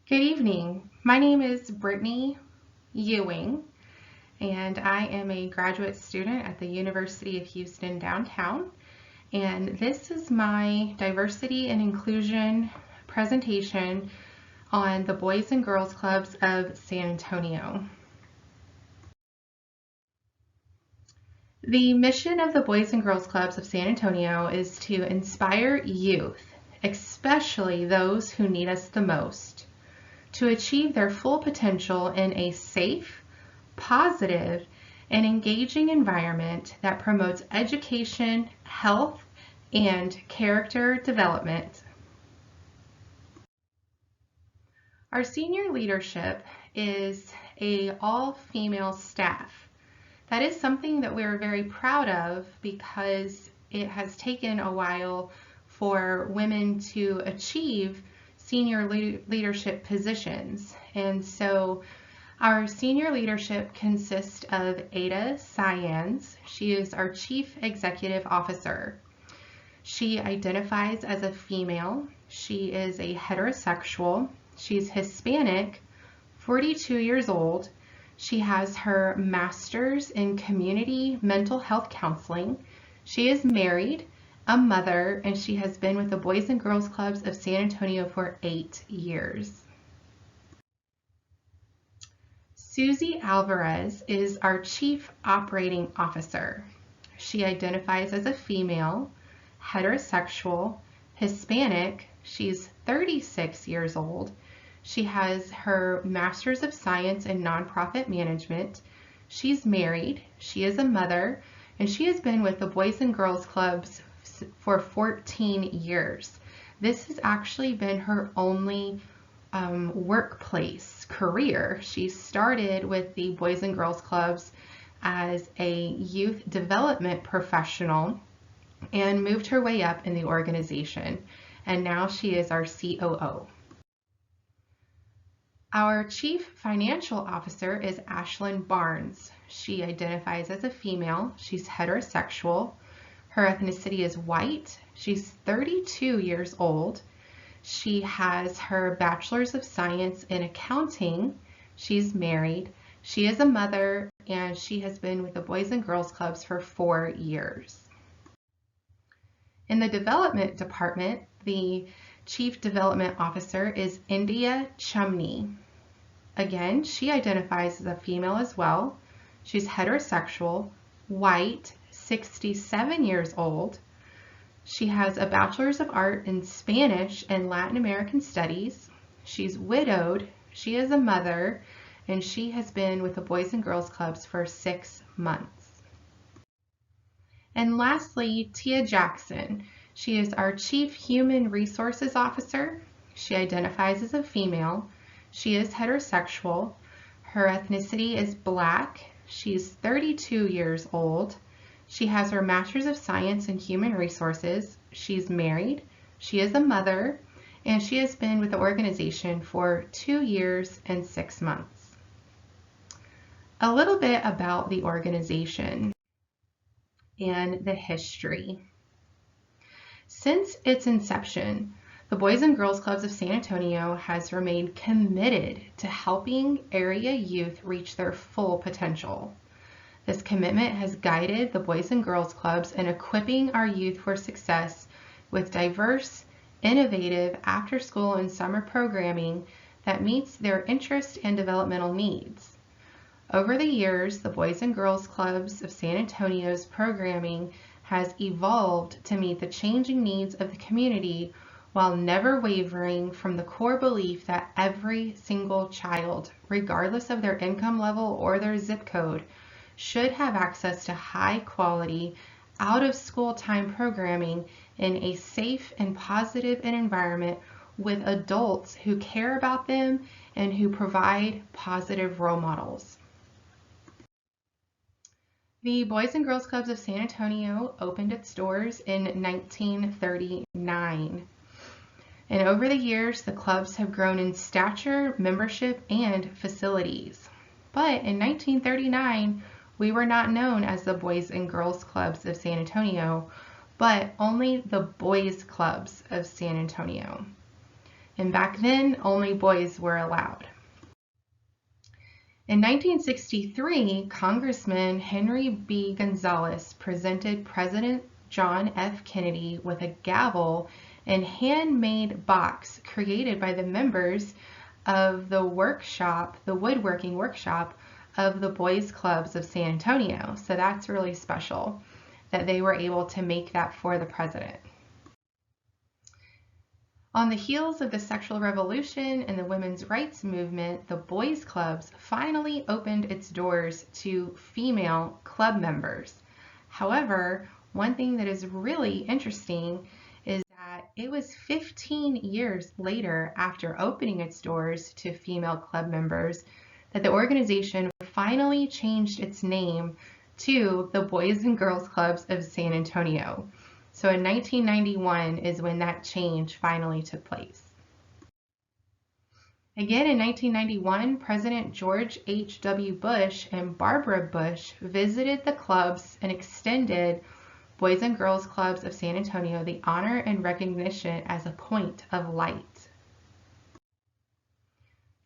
Good evening. My name is Brittany Ewing, and I am a graduate student at the University of Houston downtown. And this is my diversity and inclusion presentation on the Boys and Girls Clubs of San Antonio. The mission of the Boys and Girls Clubs of San Antonio is to inspire youth, especially those who need us the most, to achieve their full potential in a safe, positive, and engaging environment that promotes education, health, and character development. Our senior leadership is an all-female staff. That is something that we're very proud of because it has taken a while for women to achieve senior leadership positions. And so our senior leadership consists of Ada Cyans. She is our Chief Executive Officer. She identifies as a female. She is a heterosexual. She's Hispanic, 42 years old. She has her master's in community mental health counseling. She is married, a mother, and she has been with the Boys and Girls Clubs of San Antonio for 8 years. Susie Alvarez is our Chief Operating Officer. She identifies as a female, heterosexual, Hispanic. She's 36 years old. She has her Master's of Science in Nonprofit Management. She's married, she is a mother, and she has been with the Boys and Girls Clubs for 14 years. This has actually been her only workplace career. She started with the Boys and Girls Clubs as a youth development professional and moved her way up in the organization. And now she is our COO. Our Chief Financial Officer is Ashlyn Barnes. She identifies as a female. She's heterosexual. Her ethnicity is white. She's 32 years old. She has her Bachelor's of Science in Accounting. She's married. She is a mother, and she has been with the Boys and Girls Clubs for 4 years. In the Development Department, the Chief Development Officer is India Chumney. Again, she identifies as a female as well. She's heterosexual, white, 67 years old. She has a Bachelor's of Art in Spanish and Latin American Studies. She's widowed, she is a mother, and she has been with the Boys and Girls Clubs for 6 months. And lastly, Tia Jackson. She is our Chief Human Resources Officer. She identifies as a female. She is heterosexual. Her ethnicity is Black. She's 32 years old. She has her Master's of Science in Human Resources. She's married. She is a mother, and she has been with the organization for 2 years and 6 months. A little bit about the organization and the history. Since its inception, the Boys and Girls Clubs of San Antonio has remained committed to helping area youth reach their full potential. This commitment has guided the Boys and Girls Clubs in equipping our youth for success with diverse, innovative after-school and summer programming that meets their interest and developmental needs. Over the years, the Boys and Girls Clubs of San Antonio's programming has evolved to meet the changing needs of the community while never wavering from the core belief that every single child, regardless of their income level or their zip code, should have access to high quality, out of school time programming in a safe and positive environment with adults who care about them and who provide positive role models. The Boys and Girls Clubs of San Antonio opened its doors in 1939. And over the years, the clubs have grown in stature, membership, and facilities. But in 1939, we were not known as the Boys and Girls Clubs of San Antonio, but only the Boys Clubs of San Antonio. And back then, only boys were allowed. In 1963, Congressman Henry B. Gonzalez presented President John F. Kennedy with a gavel and handmade box created by the members of the woodworking workshop of the Boys Clubs of San Antonio. So that's really special that they were able to make that for the president. On the heels of the sexual revolution and the women's rights movement, the Boys Clubs finally opened its doors to female club members. However, one thing that is really interesting is that it was 15 years later, after opening its doors to female club members, that the organization finally changed its name to the Boys and Girls Clubs of San Antonio. So in 1991 is when that change finally took place. Again, in 1991, President George H.W. Bush and Barbara Bush visited the clubs and extended Boys and Girls Clubs of San Antonio the honor and recognition as a point of light.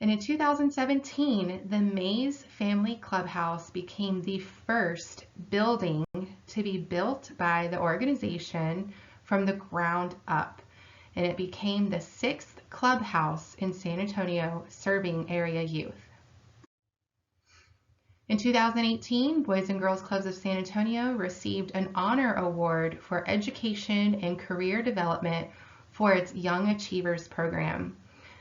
And in 2017, the Mays Family Clubhouse became the first building to be built by the organization from the ground up. And it became the 6th clubhouse in San Antonio serving area youth. In 2018, Boys and Girls Clubs of San Antonio received an honor award for education and career development for its Young Achievers program.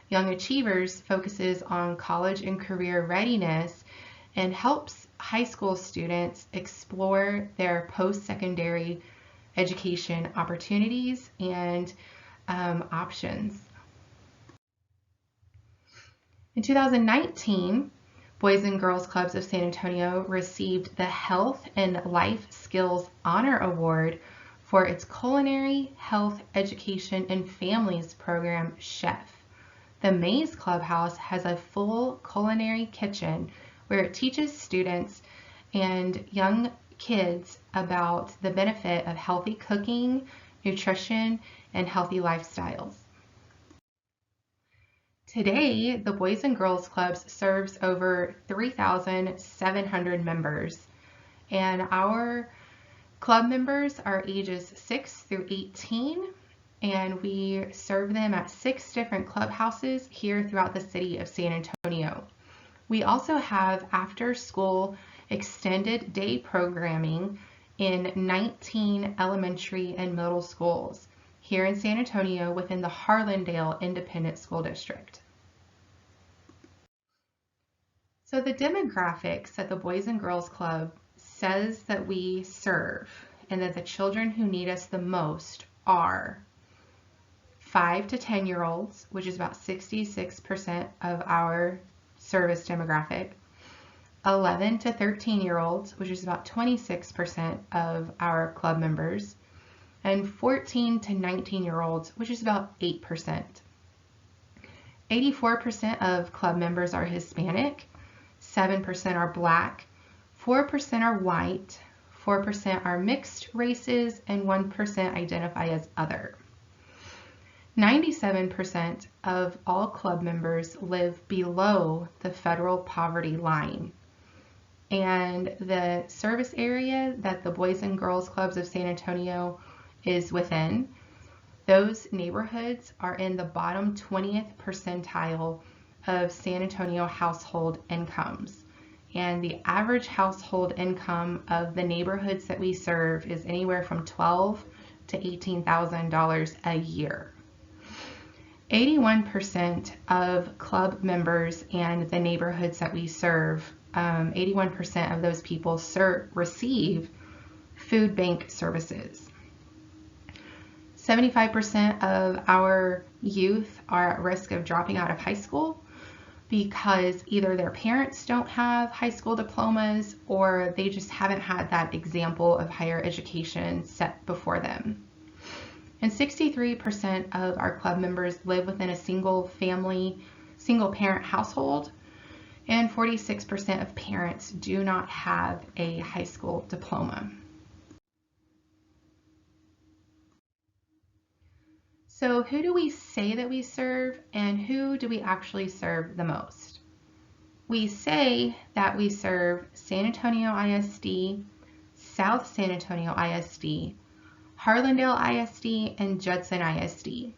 Young Achievers focuses on college and career readiness and helps high school students explore their post-secondary education opportunities and options. In 2019, Boys and Girls Clubs of San Antonio received the Health and Life Skills Honor Award for its Culinary, Health, Education, and Families program, Chef. The Mays Clubhouse has a full culinary kitchen where it teaches students and young kids about the benefit of healthy cooking, nutrition, and healthy lifestyles. Today, the Boys and Girls Clubs serves over 3,700 members, and our club members are ages 6 through 18, and we serve them at 6 different clubhouses here throughout the city of San Antonio. We also have after-school extended day programming in 19 elementary and middle schools here in San Antonio within the Harlandale Independent School District. So the demographics that the Boys and Girls Club says that we serve and that the children who need us the most are 5 to 10-year-olds, which is about 66% of our service demographic, 11 to 13-year-olds, which is about 26% of our club members, and 14 to 19-year-olds, which is about 8%. 84% of club members are Hispanic, 7% are Black, 4% are white, 4% are mixed races, and 1% identify as other. 97% of all club members live below the federal poverty line. And the service area that the Boys and Girls Clubs of San Antonio is within, those neighborhoods are in the bottom 20th percentile of San Antonio household incomes. And the average household income of the neighborhoods that we serve is anywhere from $12,000 to $18,000 a year. 81% of club members and the neighborhoods that we serve, 81% of those people receive food bank services. 75% of our youth are at risk of dropping out of high school because either their parents don't have high school diplomas or they just haven't had that example of higher education set before them. And 63% of our club members live within a single parent household, and 46% of parents do not have a high school diploma. So who do we say that we serve, and who do we actually serve the most? We say that we serve San Antonio ISD, South San Antonio ISD, Harlandale ISD, and Judson ISD.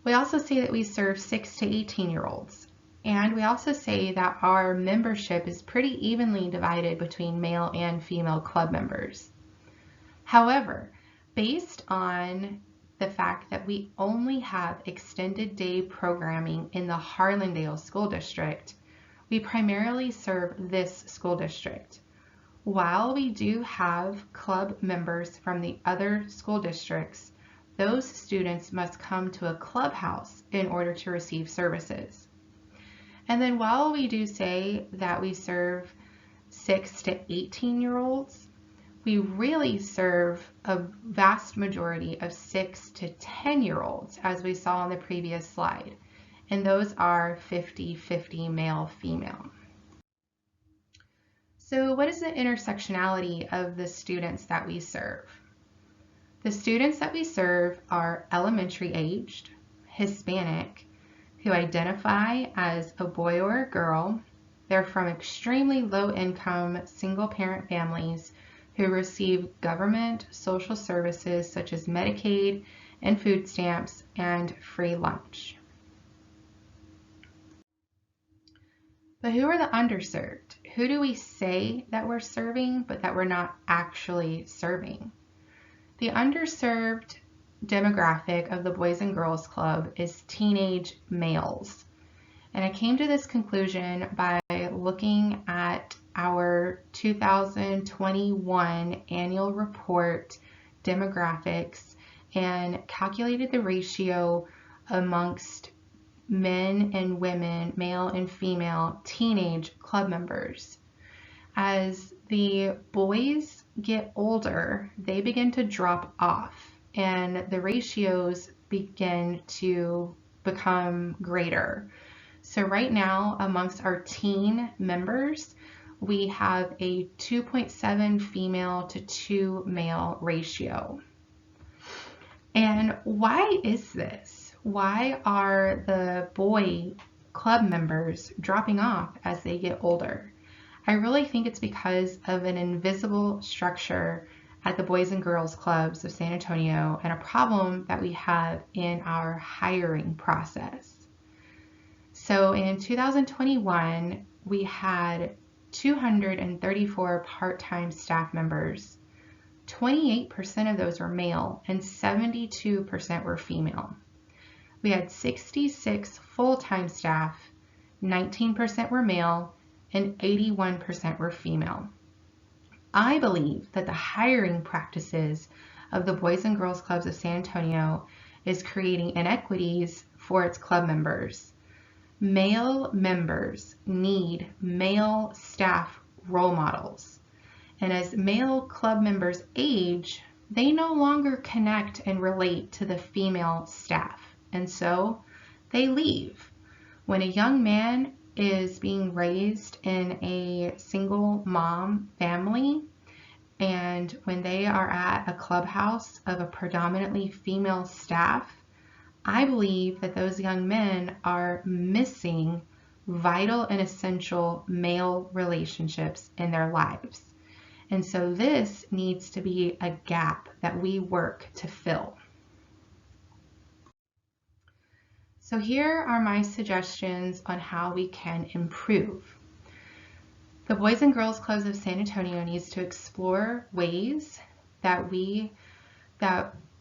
We also say that we serve 6 to 18-year-olds. And we also say that our membership is pretty evenly divided between male and female club members. However, based on the fact that we only have extended day programming in the Harlandale School District, we primarily serve this school district. While we do have club members from the other school districts, those students must come to a clubhouse in order to receive services. And then while we do say that we serve 6 to 18-year-olds, we really serve a vast majority of 6 to 10-year-olds, as we saw on the previous slide. And those are 50-50 male-female. So what is the intersectionality of the students that we serve? The students that we serve are elementary aged, Hispanic, who identify as a boy or a girl. They're from extremely low income single parent families who receive government social services such as Medicaid and food stamps and free lunch. But who are the underserved? Who do we say that we're serving, but that we're not actually serving? The underserved demographic of the Boys and Girls Club is teenage males. And I came to this conclusion by looking at our 2021 annual report demographics and calculated the ratio amongst men and women, male and female teenage club members. As the boys get older, they begin to drop off and the ratios begin to become greater. So right now, amongst our teen members, we have a 2.7 female to 2 male ratio. And why is this? Why are the boy club members dropping off as they get older? I really think it's because of an invisible structure at the Boys and Girls Clubs of San Antonio and a problem that we have in our hiring process. So in 2021, we had 234 part-time staff members. 28% of those were male and 72% were female. We had 66 full-time staff, 19% were male, and 81% were female. I believe that the hiring practices of the Boys and Girls Clubs of San Antonio is creating inequities for its club members. Male members need male staff role models. And as male club members age, they no longer connect and relate to the female staff. And so they leave. When a young man is being raised in a single mom family, and when they are at a clubhouse of a predominantly female staff, I believe that those young men are missing vital and essential male relationships in their lives. And so this needs to be a gap that we work to fill. So here are my suggestions on how we can improve. The Boys and Girls Clubs of San Antonio needs to explore ways that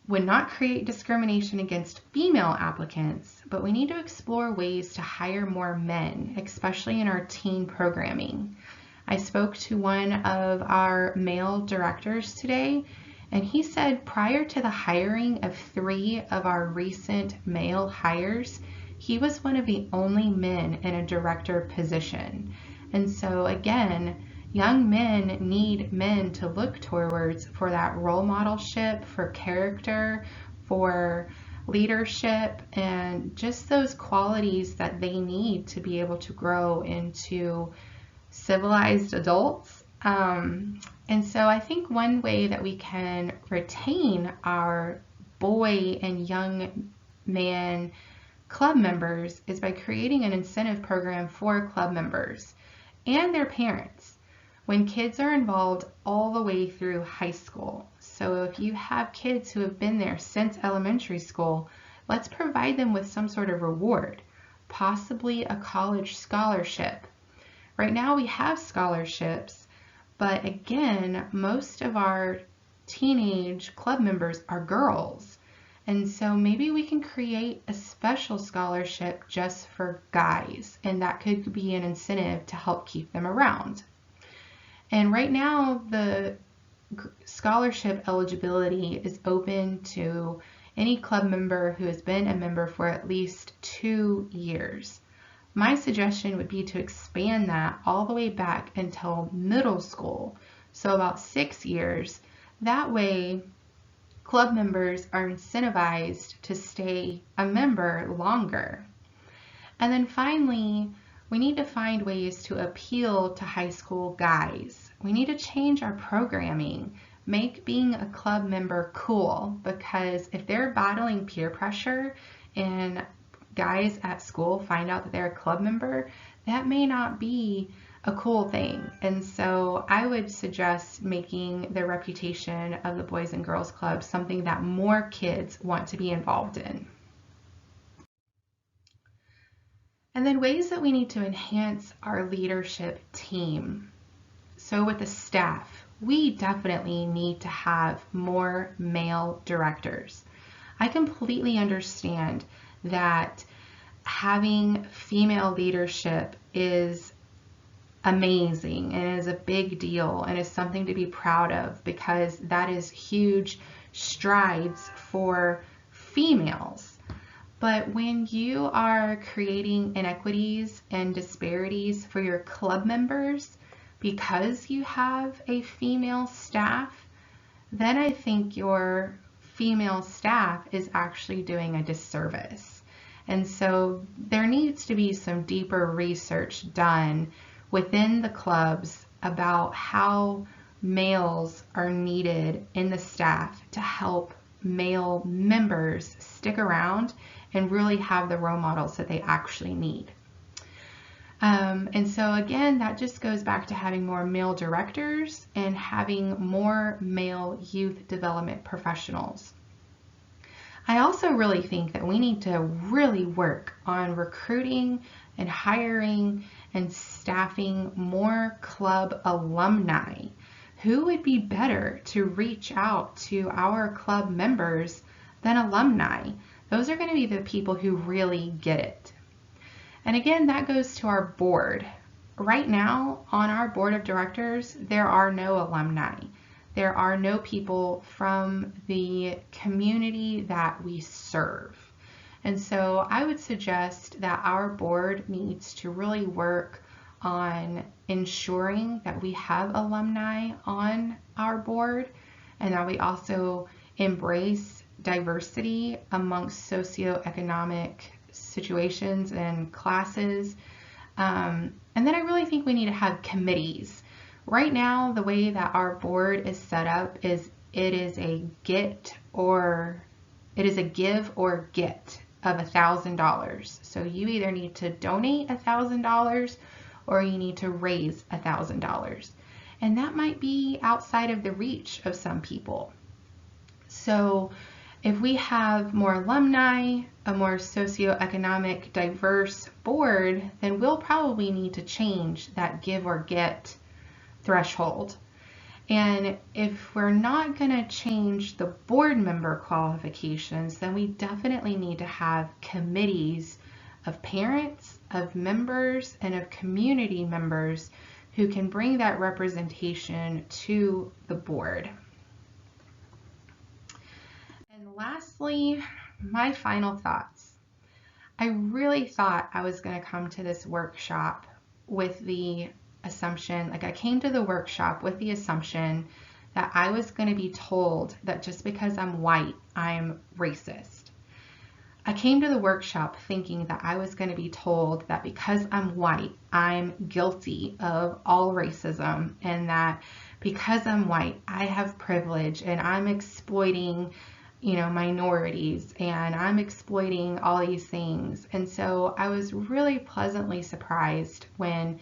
would not create discrimination against female applicants, but we need to explore ways to hire more men, especially in our teen programming. I spoke to one of our male directors today, and he said prior to the hiring of 3 of our recent male hires, he was one of the only men in a director position. And so again, young men need men to look towards for that role modelship, for character, for leadership, and just those qualities that they need to be able to grow into civilized adults. And so I think one way that we can retain our boy and young man club members is by creating an incentive program for club members and their parents when kids are involved all the way through high school. So if you have kids who have been there since elementary school, let's provide them with some sort of reward, possibly a college scholarship. Right now we have scholarships, but again, most of our teenage club members are girls. And so maybe we can create a special scholarship just for guys, and that could be an incentive to help keep them around. And right now, the scholarship eligibility is open to any club member who has been a member for at least 2 years. My suggestion would be to expand that all the way back until middle school, so about 6 years. That way, club members are incentivized to stay a member longer. And then finally, we need to find ways to appeal to high school guys. We need to change our programming, make being a club member cool, because if they're battling peer pressure and guys at school find out that they're a club member, that may not be a cool thing. And so I would suggest making the reputation of the Boys and Girls Club something that more kids want to be involved in. And then ways that we need to enhance our leadership team. So with the staff, we definitely need to have more male directors. I completely understand that having female leadership is amazing and is a big deal and is something to be proud of, because that is huge strides for females. But when you are creating inequities and disparities for your club members because you have a female staff, then I think your female staff is actually doing a disservice. And so there needs to be some deeper research done within the clubs about how males are needed in the staff to help male members stick around and really have the role models that they actually need. And so again, that just goes back to having more male directors and having more male youth development professionals. I also really think that we need to really work on recruiting and hiring and staffing more club alumni. Who would be better to reach out to our club members than alumni? Those are going to be the people who really get it. And again, that goes to our board. Right now, on our board of directors, there are no alumni. There are no people from the community that we serve. And so I would suggest that our board needs to really work on ensuring that we have alumni on our board and that we also embrace diversity amongst socioeconomic situations and classes. And then I really think we need to have committees. Right now, the way that our board is set up is it is a give or get of $1,000. So you either need to donate $1,000 or you need to raise $1,000. And that might be outside of the reach of some people. So if we have more alumni, a more socioeconomic diverse board, then we'll probably need to change that give or get threshold. And if we're not going to change the board member qualifications, then we definitely need to have committees of parents, of members, and of community members who can bring that representation to the board. And lastly, my final thoughts. I really thought I was going to come to this workshop with the assumption, I came to the workshop with the assumption that I was going to be told that just because I'm white, I'm racist. I came to the workshop thinking that I was going to be told that because I'm white, I'm guilty of all racism, and that because I'm white, I have privilege and I'm exploiting, minorities, and I'm exploiting all these things. And so I was really pleasantly surprised when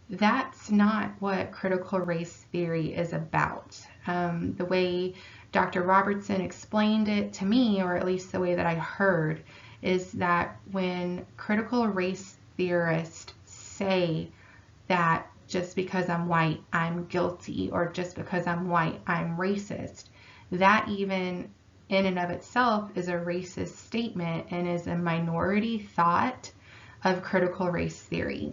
that's not what critical race theory is about. The way Dr. Robertson explained it to me, or at least the way that I heard, is that when critical race theorists say that just because I'm white, I'm guilty, or just because I'm white, I'm racist, that even in and of itself is a racist statement and is a minority thought of critical race theory.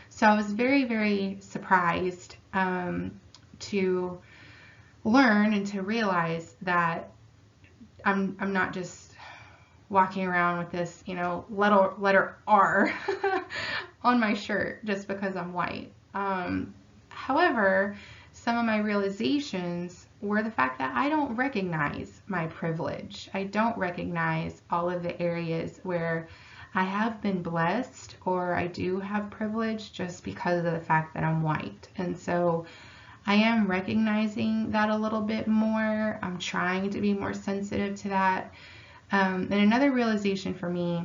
So I was very, very surprised to learn and to realize that I'm not just walking around with this, letter R on my shirt just because I'm white. However, some of my realizations were the fact that I don't recognize my privilege. I don't recognize all of the areas where I have been blessed, or I do have privilege just because of the fact that I'm white. And so I am recognizing that a little bit more. I'm trying to be more sensitive to that. And another realization for me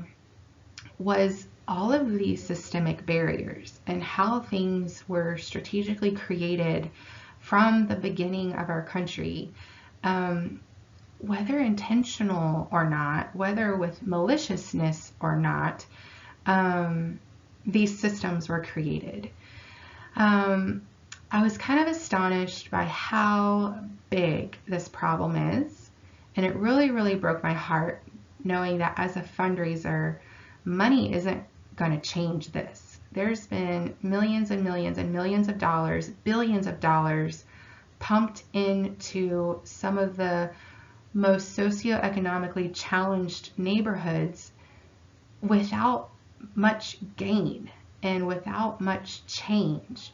was all of these systemic barriers and how things were strategically created from the beginning of our country, whether intentional or not, whether with maliciousness or not, these systems were created. I was kind of astonished by how big this problem is, and it really, really broke my heart knowing that as a fundraiser, money isn't going to change this. There's been millions and millions and millions of dollars, billions of dollars pumped into some of the most socioeconomically challenged neighborhoods without much gain and without much change.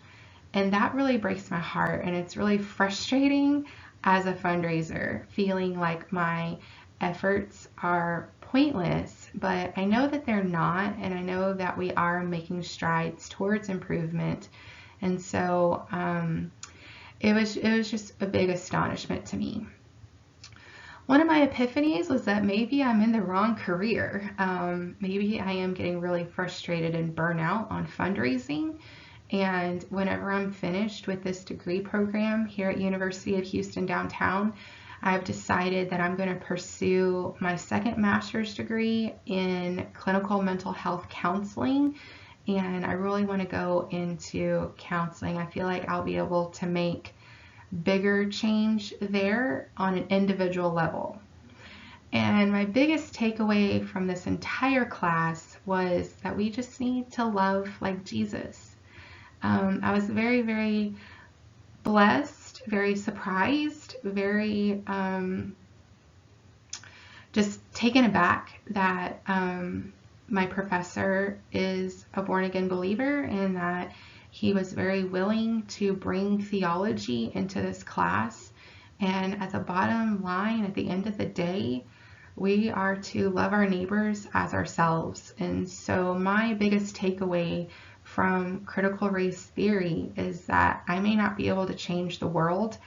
And that really breaks my heart, and it's really frustrating as a fundraiser, feeling like my efforts are pointless, but I know that they're not, and I know that we are making strides towards improvement. And so it was just a big astonishment to me. One of my epiphanies was that maybe I'm in the wrong career. Maybe I am getting really frustrated and burnout on fundraising. And whenever I'm finished with this degree program here at University of Houston downtown, I've decided that I'm going to pursue my second master's degree in clinical mental health counseling. And I really want to go into counseling. I feel like I'll be able to make bigger change there on an individual level. And my biggest takeaway from this entire class was that we just need to love like Jesus. I was very, very blessed, very surprised, very just taken aback that my professor is a born-again believer, and that he was very willing to bring theology into this class. And at the bottom line, at the end of the day, we are to love our neighbors as ourselves. And so my biggest takeaway from critical race theory is that I may not be able to change the world.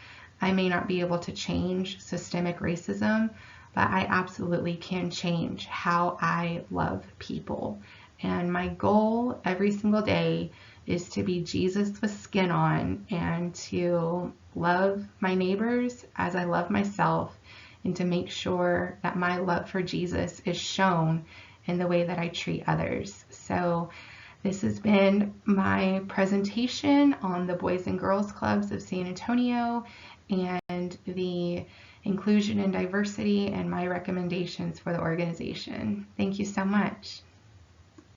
I may not be able to change systemic racism, but I absolutely can change how I love people. And my goal every single day is to be Jesus with skin on, and to love my neighbors as I love myself, and to make sure that my love for Jesus is shown in the way that I treat others. So this has been my presentation on the Boys and Girls Clubs of San Antonio and the inclusion and diversity, and my recommendations for the organization. Thank you so much.